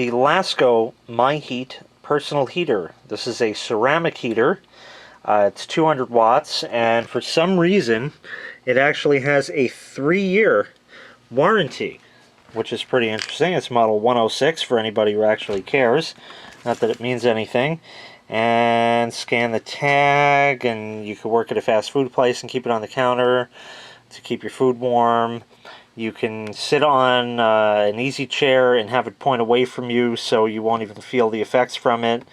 the Lasko My Heat personal heater. This is a ceramic heater. It's 200 watts, and for some reason it actually has a 3-year warranty, which is pretty interesting. It's model 106 for anybody who actually cares. Not that it means anything. And scan the tag, and you can work at a fast food place and keep it on the counter to keep your food warm. You can sit on an easy chair and have it point away from you so you won't even feel the effects from it.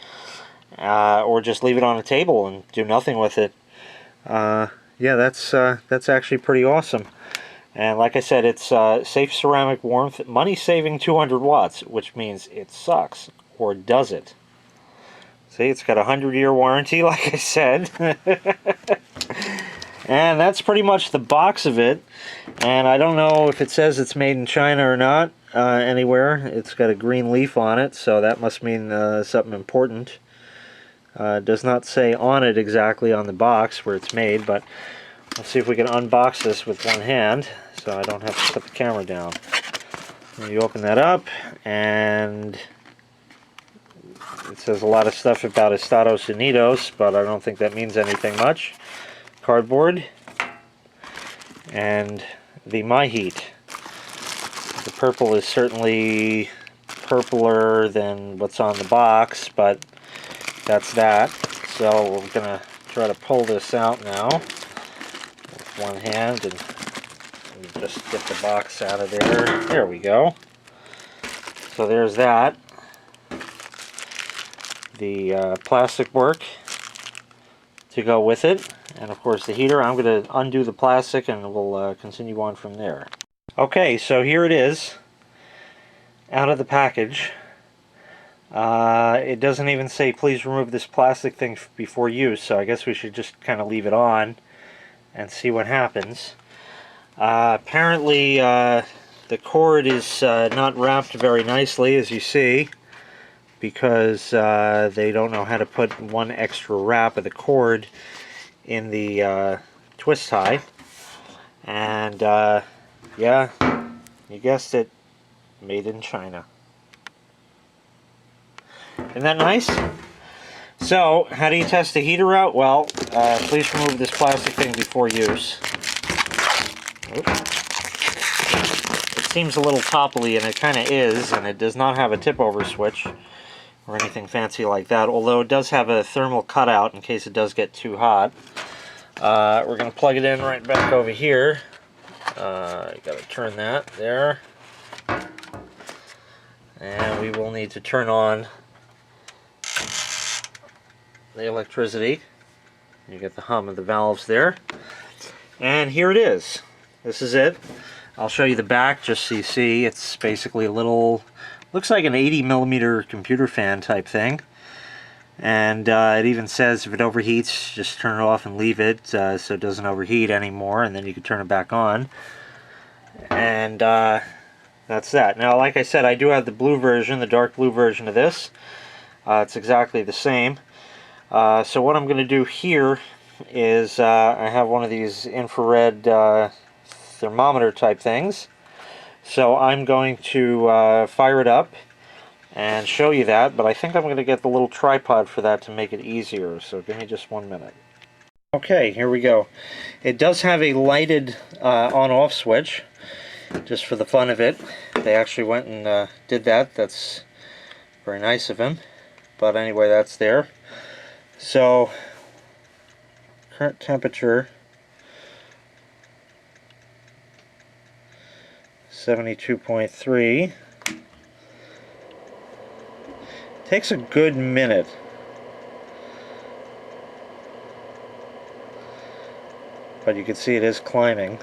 Or just leave it on a table and do nothing with it. Yeah, that's actually pretty awesome. And like I said, it's safe ceramic warmth, money-saving 200 watts, which means it sucks. Or does it? See, it's got a 100-year warranty, like I said. And that's pretty much the box of it. And I don't know if it says it's made in China or not anywhere. It's got a green leaf on it, so that must mean something important. It does not say on it exactly on the box where it's made, but let's see if we can unbox this with one hand so I don't have to put the camera down. And you open that up, and it says a lot of stuff about Estados Unidos, but I don't think that means anything much. Cardboard, and the My Heat. The purple is certainly purpler than what's on the box, but that's that. So we're gonna try to pull this out now with one hand and just get the box out of there. There we go. So there's that. The plastic work to go with it, and of course the heater. I'm going to undo the plastic and we'll continue on from there. Okay, so here it is out of the package. It doesn't even say please remove this plastic thing before use, so I guess we should just kind of leave it on and see what happens. Apparently the cord is not wrapped very nicely, as you see, because they don't know how to put one extra wrap of the cord in the twist tie. And yeah, you guessed it, made in China. Isn't that nice? So, how do you test the heater out? Well, please remove this plastic thing before use. Oops. It seems a little topply, and it kind of is, and it does not have a tip-over switch or anything fancy like that, although it does have a thermal cutout in case it does get too hot. We're going to plug it in right back over here. You got to turn that there. And we will need to turn on the electricity. You get the hum of the valves there. And here it is. This is it. I'll show you the back just so you see. It's basically a little, looks like an 80mm computer fan type thing. And it even says if it overheats, just turn it off and leave it so it doesn't overheat anymore, and then you can turn it back on. And that's that. Now, like I said, I do have the blue version, the dark blue version of this. It's exactly the same. So what I'm going to do here is I have one of these infrared thermometer type things. So I'm going to fire it up and show you that, but I think I'm going to get the little tripod for that to make it easier, so give me just 1 minute. Okay, here we go. It does have a lighted on-off switch, just for the fun of it. They actually went and did that. That's very nice of them. But anyway, that's there. So, current temperature 72.3. Takes a good minute. But you can see it is climbing.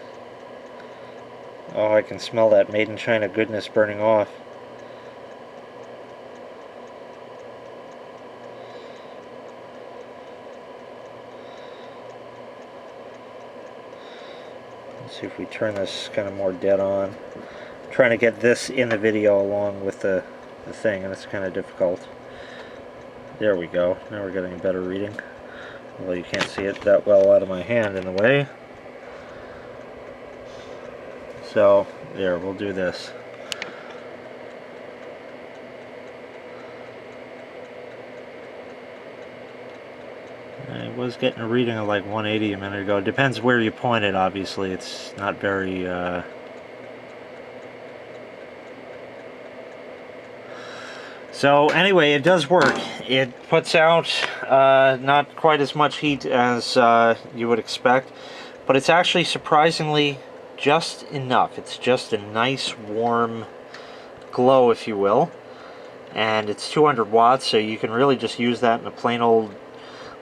Oh, I can smell that made in China goodness burning off. Let's see if we turn this kind of more dead on. I'm trying to get this in the video along with the thing, and it's kind of difficult. There we go. Now we're getting a better reading. Although you can't see it that well out of my hand in the way. So, there, we'll do this. I was getting a reading of like 180 a minute ago. It depends where you point it, obviously. It's not very... So anyway, it does work. It puts out not quite as much heat as you would expect, but it's actually surprisingly just enough. It's just a nice warm glow, if you will. And it's 200 watts, so you can really just use that in a plain old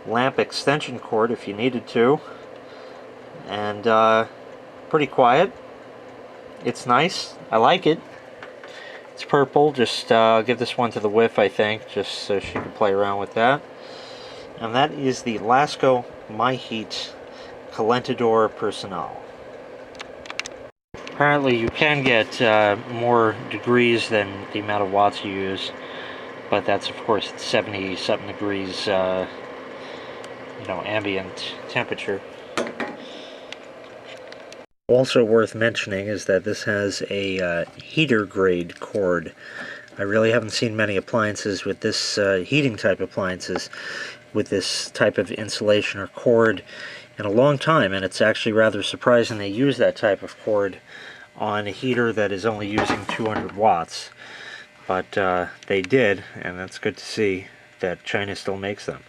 lamp extension cord if you needed to. And pretty quiet. It's nice. I like it. It's purple. Just give this one to the whiff, I think, just so she can play around with that. And that is the Lasko MyHeat Calentador Personal. Apparently you can get more degrees than the amount of watts you use, but that's of course 70-something degrees, ambient temperature. Also worth mentioning is that this has a heater grade cord. I really haven't seen many appliances with this heating type appliances with this type of insulation or cord in a long time, and it's actually rather surprising they use that type of cord on a heater that is only using 200 watts. But they did, and that's good to see that China still makes them.